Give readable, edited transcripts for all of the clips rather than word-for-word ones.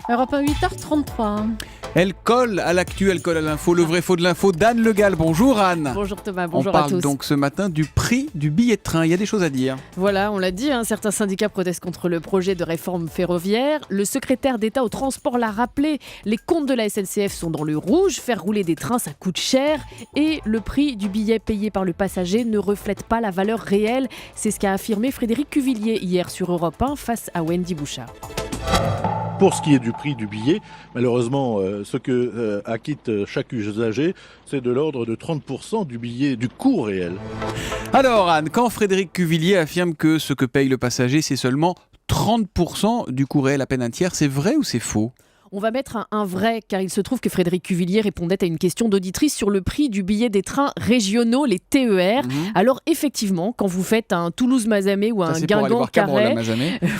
Europe 1, 8h33. Elle colle à l'actu, elle colle à l'info, le vrai faux de l'info d'Anne Le Gall. Bonjour Anne. Bonjour Thomas, bonjour à tous. à tous. On parle donc ce matin du prix du billet de train, il y a des choses à dire. Voilà, on l'a dit, certains syndicats protestent contre le projet de réforme ferroviaire. Le secrétaire d'État au transport l'a rappelé, les comptes de la SNCF sont dans le rouge, faire rouler des trains ça coûte cher et le prix du billet payé par le passager ne reflète pas la valeur réelle. C'est ce qu'a affirmé Frédéric Cuvillier hier sur Europe 1 face à Wendy Bouchard. Pour ce qui est du prix du billet, malheureusement, ce que acquitte chaque usager, c'est de l'ordre de 30% du billet, du coût réel. Alors Anne, quand Frédéric Cuvillier affirme que ce que paye le passager, c'est seulement 30% du coût réel, à peine un tiers, c'est vrai ou c'est faux ? On va mettre un vrai, car il se trouve que Frédéric Cuvillier répondait à une question d'auditrice sur le prix du billet des trains régionaux, les TER. Alors effectivement, quand vous faites un Toulouse-Mazamet ou un Guingamp-Carhaix,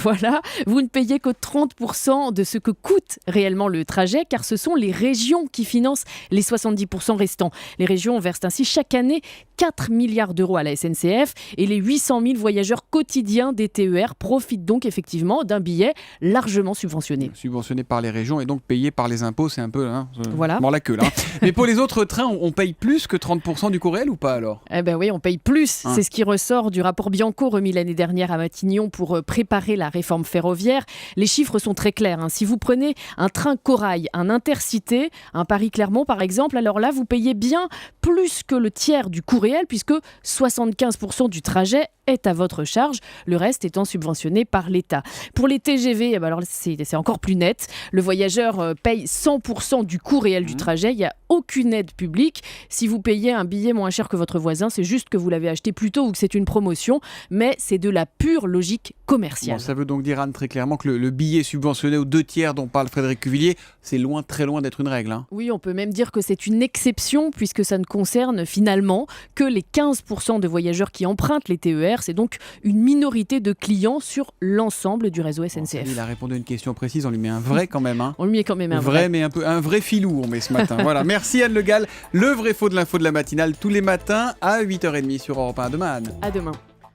voilà, vous ne payez que 30% de ce que coûte réellement le trajet, car ce sont les régions qui financent les 70% restants. Les régions versent ainsi chaque année 4 milliards d'euros à la SNCF et les 800 000 voyageurs quotidiens des TER profitent donc effectivement d'un billet largement subventionné. Subventionné par les régions et donc payé par les impôts, c'est un peu voilà. Mord la queue là. Mais pour les autres trains, on paye plus que 30% du coût réel ou pas alors ? Eh ben oui, on paye plus. C'est ce qui ressort du rapport Bianco remis l'année dernière à Matignon pour préparer la réforme ferroviaire. Les chiffres sont très clairs. Si vous prenez un train Corail, un Intercité, un Paris-Clermont par exemple, alors là vous payez bien plus que le tiers du coût réel puisque 75% du trajet est à votre charge, le reste étant subventionné par l'État. Pour les TGV, alors c'est encore plus net. Le voyageur paye 100% du coût réel du trajet. Il n'y a aucune aide publique. Si vous payez un billet moins cher que votre voisin, c'est juste que vous l'avez acheté plus tôt ou que c'est une promotion, mais c'est de la pure logique commerciale. Bon, ça veut donc dire, Anne, très clairement que le billet subventionné aux 2 tiers dont parle Frédéric Cuvillier, c'est loin, très loin d'être une règle. Oui, on peut même dire que c'est une exception puisque ça ne concerne finalement que les 15% de voyageurs qui empruntent les TER. C'est donc une minorité de clients sur l'ensemble du réseau SNCF. Il a répondu à une question précise, on lui met un vrai quand même. On lui met quand même un vrai. Mais un vrai filou on met ce matin. Voilà, merci Anne Le Gall. Le vrai faux de l'info de la matinale tous les matins à 8h30 sur Europe 1. À demain Anne. À demain.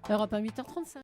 Europe 1, 8h35.